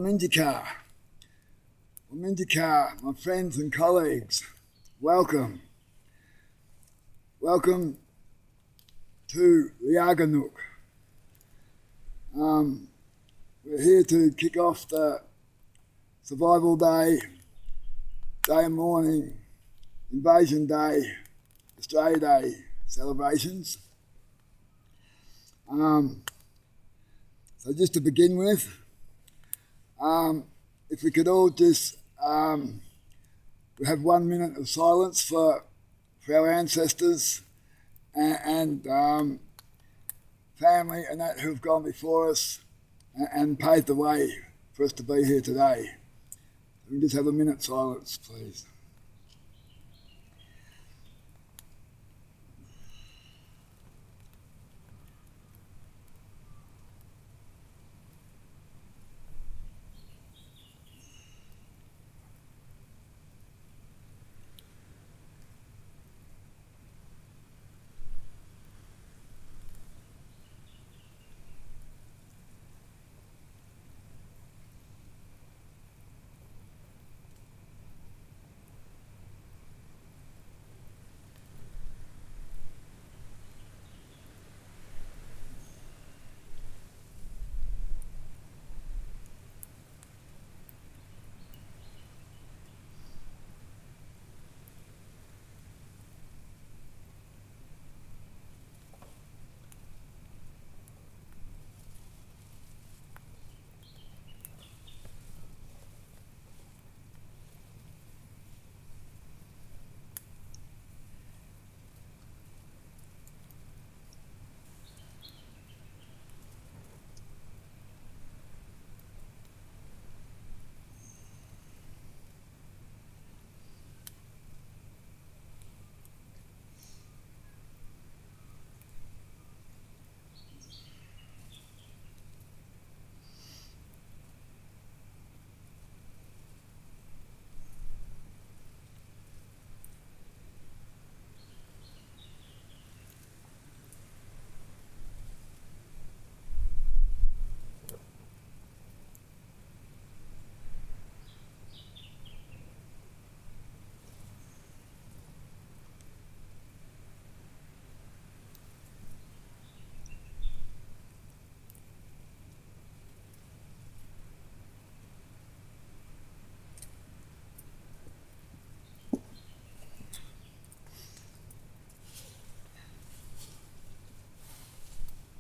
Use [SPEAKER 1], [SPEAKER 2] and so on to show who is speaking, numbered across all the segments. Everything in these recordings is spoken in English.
[SPEAKER 1] Wamindika, my friends and colleagues, welcome. Welcome to Leanganook. We're here to kick off the Survival Day, Day and Morning, Invasion Day, Australia Day celebrations. So just to begin with, if we could all just have 1 minute of silence for our ancestors and family and that who've gone before us and paved the way for us to be here today. We can just have a minute silence, please.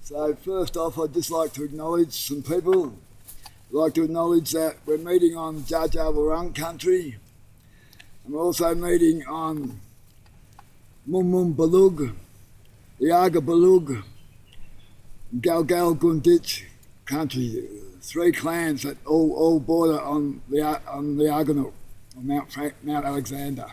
[SPEAKER 1] So first off, I'd just like to acknowledge some people. I'd like to acknowledge that we're meeting on Wurrung country, and we're also meeting on Balug, Iaga Balug, Galgal Gunditch country, three clans that all border on Leanganook, on Mount Alexander.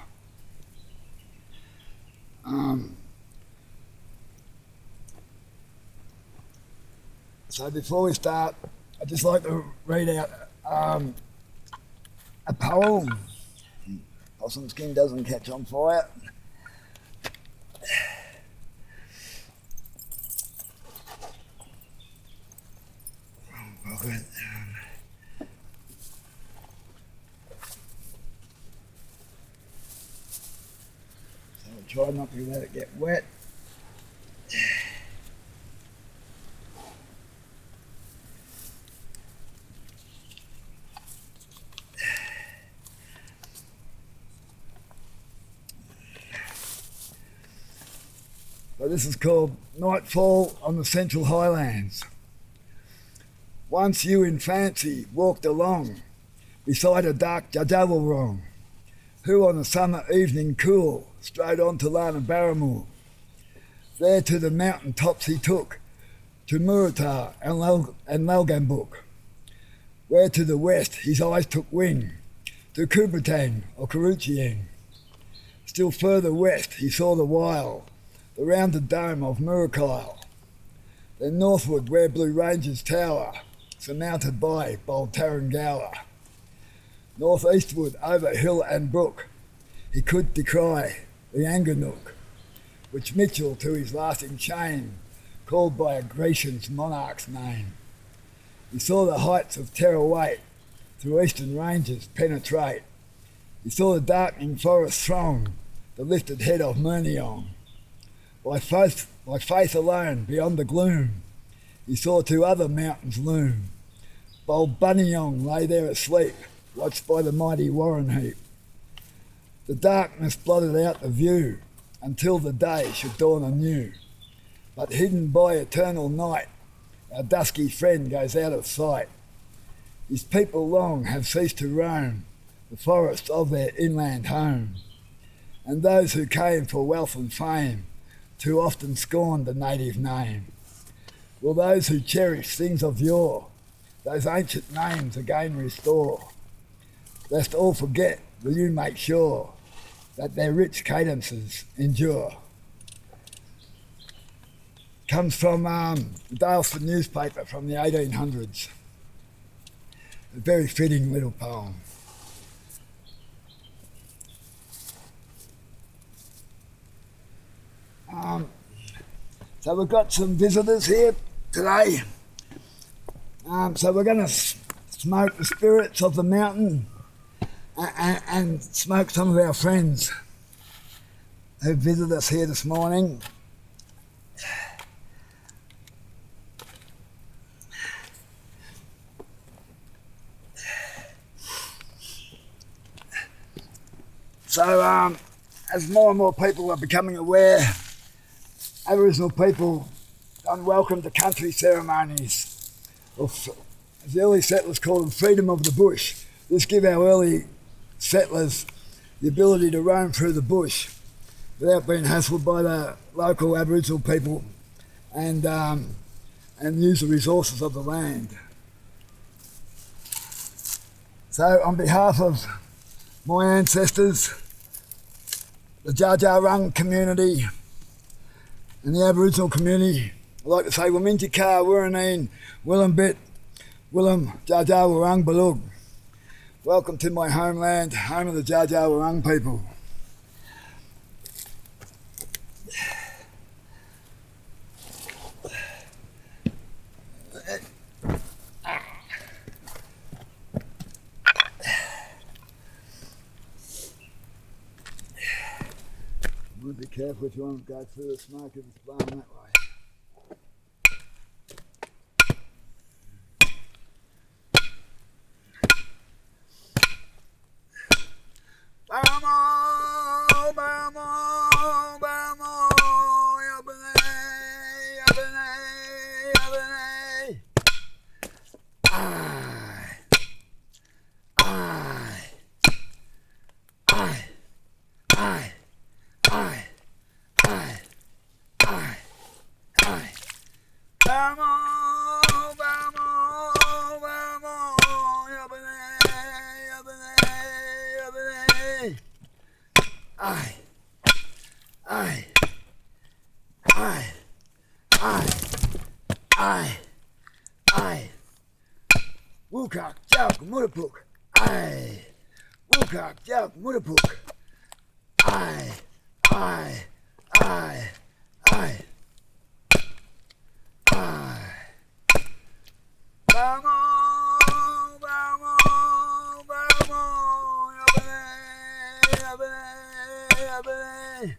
[SPEAKER 1] So before we start, I'd just like to read out a poem. Possum skin doesn't catch on fire. So I'll try not to let it get wet. So this is called Nightfall on the Central Highlands. Once you in fancy walked along beside a dark Wurrung, who on a summer evening cool strode on to Lana. There to the mountain tops he took, to Murata and Leanganook, where to the west his eyes took wing, to Kubatang or Karuchiang. Still further west he saw the wild, the rounded dome of Murakyle, then northward where Blue Ranges tower, surmounted by bold Tarrangower. Northeastward over hill and brook, he could descry Leanganook, which Mitchell to his lasting shame called by a Grecian's monarch's name. He saw the heights of Terrawait, through eastern ranges penetrate. He saw the darkening forest throng, the lifted head of Murniong. By faith alone, beyond the gloom, he saw two other mountains loom. Bold Buninyong lay there asleep, watched by the mighty Wurrung heap. The darkness blotted out the view until the day should dawn anew. But hidden by eternal night, our dusky friend goes out of sight. His people long have ceased to roam the forests of their inland home. And those who came for wealth and fame too often scorned the native name. Will those who cherish things of yore those ancient names again restore? Lest all forget, will you make sure that their rich cadences endure? Comes from the Dalesford newspaper from the 1800s. A very fitting little poem. So we've got some visitors here today. So we're going to smoke the spirits of the mountain and smoke some of our friends who visit us here this morning. So as more and more people are becoming aware, Aboriginal people don't welcome to country ceremonies, or as the early settlers called them, freedom of the bush. This give our early settlers the ability to roam through the bush without being hassled by the local Aboriginal people and use the resources of the land. So on behalf of my ancestors, the Wurrung community and the Aboriginal community, I'd like to say Waminjika, Wurrung, Willambit, Willam, Wurrung, Balug. Welcome to my homeland, home of the Wurrung people. Be careful if you want to go through the smoke if it's blowing that way. Wukak, Jauk, Murapuk, aye. Wukak, Jauk, Murapuk, aye, aye, aye, aye, aye. Bamo, bamo, bamo, yabane, yabane, yabane.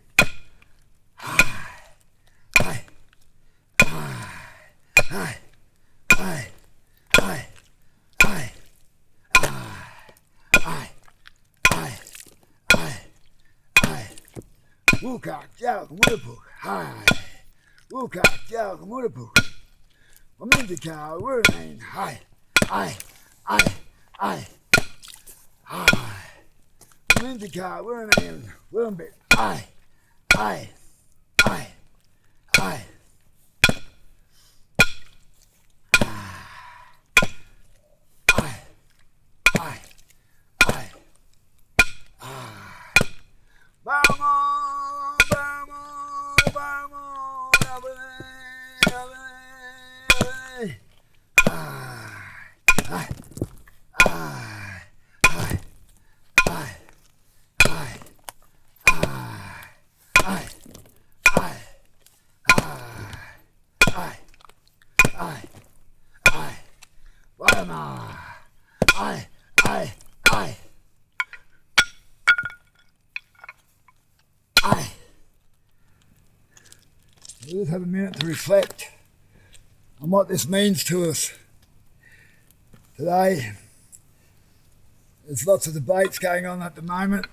[SPEAKER 1] Aye, aye, aye, aye, aye. Wukak, Jauk, Murapuk, hi. Wukak, Jauk, Murapuk. Waminjika, Wurrung, hi. Hi. Waminjika, Wurrung, Willambit, hi. Aye, aye, aye. We'll just have a minute to reflect on what this means to us today. There's lots of debates going on at the moment.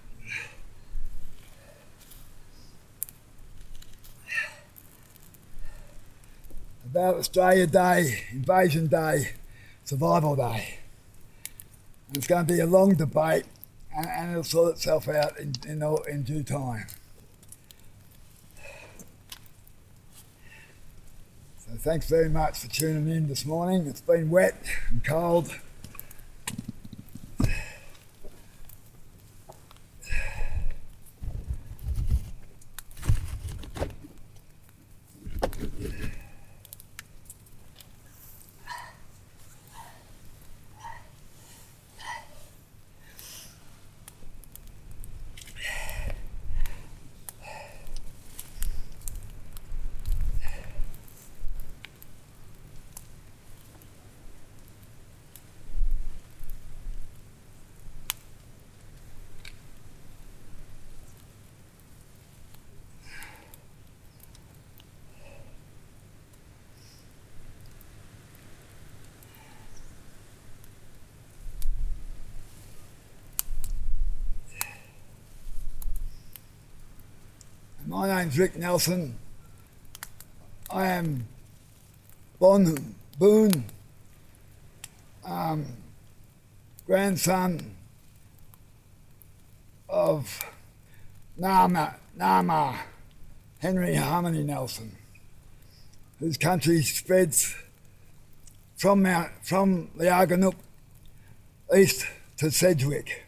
[SPEAKER 1] About Australia Day, Invasion Day, Survival Day. And it's going to be a long debate, and it'll sort itself out in due time. So thanks very much for tuning in this morning. It's been wet and cold. My name's Rick Nelson. I am Boon, grandson of Nama Henry Harmony Nelson, whose country spreads from Leanganook east to Sedgwick.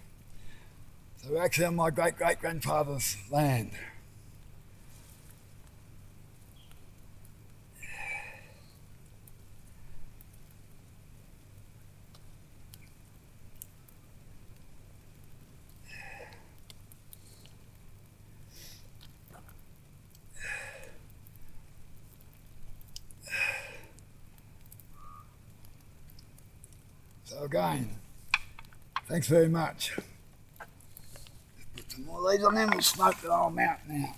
[SPEAKER 1] So we're actually on my great-great-grandfather's land. So again, thanks very much. Put some more of these on them, we'll smoke the whole mountain out.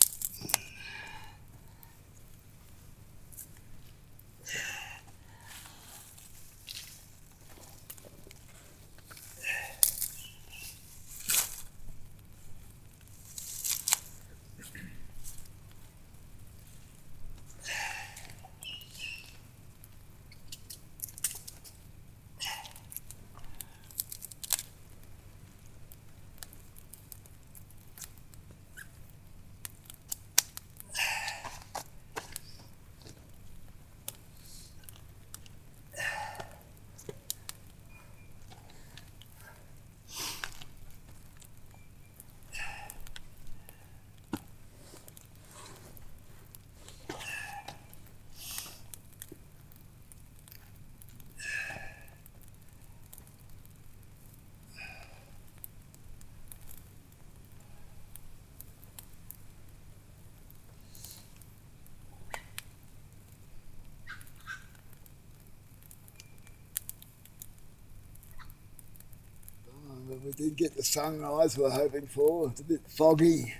[SPEAKER 1] We did get the sunrise we were hoping for. It's a bit foggy.